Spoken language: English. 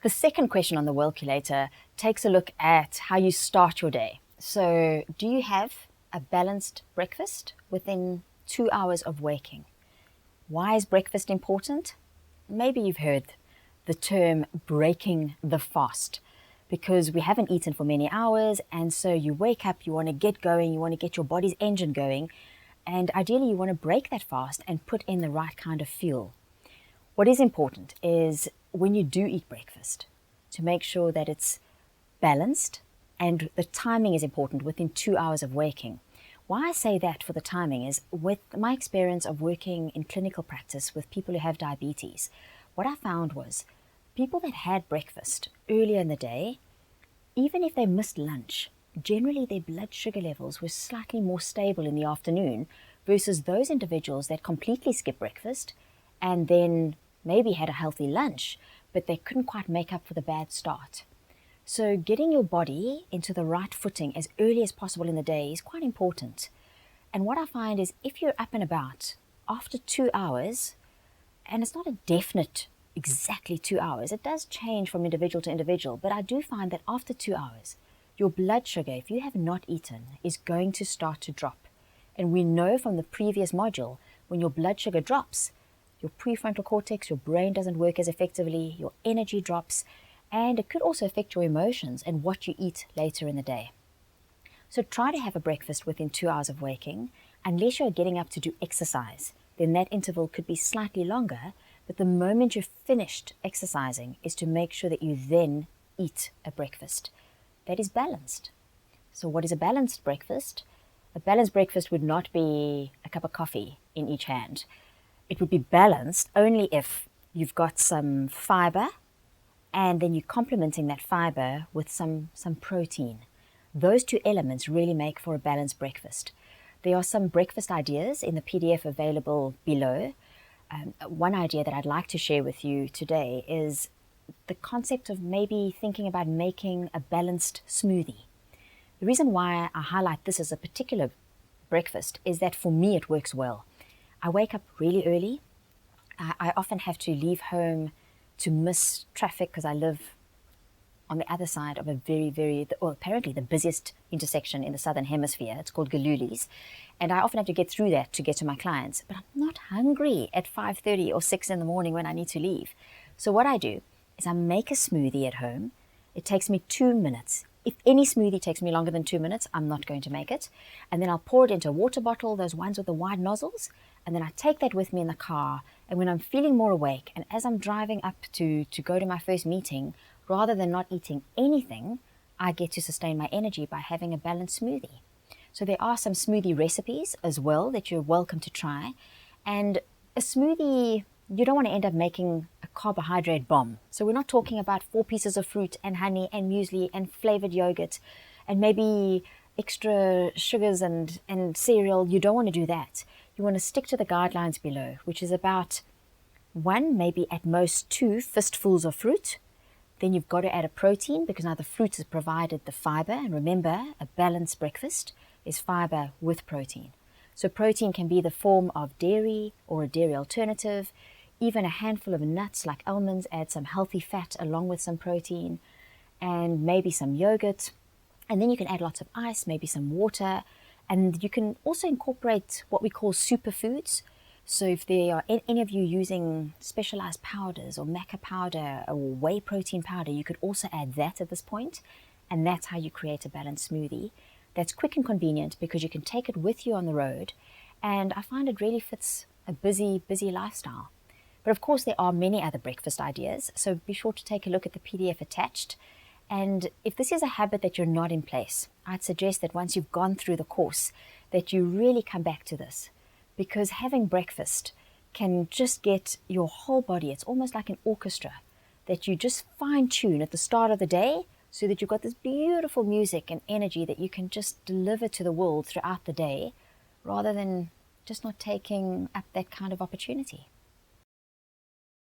The second question on the Wellculator takes a look at how you start your day. So, do you have a balanced breakfast within 2 hours of waking? Why is breakfast important? Maybe you've heard the term breaking the fast, because we haven't eaten for many hours, and so you wake up, you want to get going, you want to get your body's engine going, and ideally you want to break that fast and put in the right kind of fuel. What is important is when you do eat breakfast, to make sure that it's balanced, and the timing is important within 2 hours of waking. Why I say that for the timing is with my experience of working in clinical practice with people who have diabetes, what I found was people that had breakfast earlier in the day, even if they missed lunch, generally their blood sugar levels were slightly more stable in the afternoon versus those individuals that completely skipped breakfast and then maybe had a healthy lunch, but they couldn't quite make up for the bad start. So getting your body into the right footing as early as possible in the day is quite important. And what I find is if you're up and about after 2 hours, and it's not a definite exactly 2 hours, it does change from individual to individual, but I do find that after 2 hours, your blood sugar, if you have not eaten, is going to start to drop. And we know from the previous module, when your blood sugar drops, your prefrontal cortex, your brain doesn't work as effectively, your energy drops, and it could also affect your emotions and what you eat later in the day. So try to have a breakfast within 2 hours of waking, unless you're getting up to do exercise. Then that interval could be slightly longer, but the moment you're finished exercising is to make sure that you then eat a breakfast that is balanced. So what is a balanced breakfast? A balanced breakfast would not be a cup of coffee in each hand. It would be balanced only if you've got some fiber and then you're complementing that fiber with some protein. Those two elements really make for a balanced breakfast. There are some breakfast ideas in the PDF available below. One idea that I'd like to share with you today is the concept of maybe thinking about making a balanced smoothie. The reason why I highlight this as a particular breakfast is that for me it works well. I wake up really early. I often have to leave home to miss traffic because I live on the other side of a apparently the busiest intersection in the Southern Hemisphere. It's called Galuli's. And I often have to get through that to get to my clients. But I'm not hungry at 5:30 or 6 in the morning when I need to leave. So what I do is I make a smoothie at home. It takes me 2 minutes. If any smoothie takes me longer than 2 minutes, I'm not going to make it. And then I'll pour it into a water bottle, those ones with the wide nozzles. And then I take that with me in the car. And when I'm feeling more awake, and as I'm driving up to go to my first meeting, rather than not eating anything, I get to sustain my energy by having a balanced smoothie. So there are some smoothie recipes as well that you're welcome to try. And a smoothie, you don't want to end up making a carbohydrate bomb. So we're not talking about 4 pieces of fruit and honey and muesli and flavored yogurt and maybe extra sugars and cereal. You don't want to do that. You want to stick to the guidelines below, which is about 1, maybe at most 2 fistfuls of fruit. Then you've got to add a protein because now the fruit has provided the fiber. And remember, a balanced breakfast is fiber with protein. So protein can be the form of dairy or a dairy alternative. Even a handful of nuts like almonds add some healthy fat along with some protein, and maybe some yogurt. And then you can add lots of ice, maybe some water. And you can also incorporate what we call superfoods. So if there are any of you using specialized powders or maca powder or whey protein powder, you could also add that at this point. And that's how you create a balanced smoothie. That's quick and convenient because you can take it with you on the road. And I find it really fits a busy lifestyle. But of course, there are many other breakfast ideas. So be sure to take a look at the PDF attached. And if this is a habit that you're not in place, I'd suggest that once you've gone through the course, that you really come back to this. Because having breakfast can just get your whole body, it's almost like an orchestra, that you just fine tune at the start of the day so that you've got this beautiful music and energy that you can just deliver to the world throughout the day rather than just not taking up that kind of opportunity.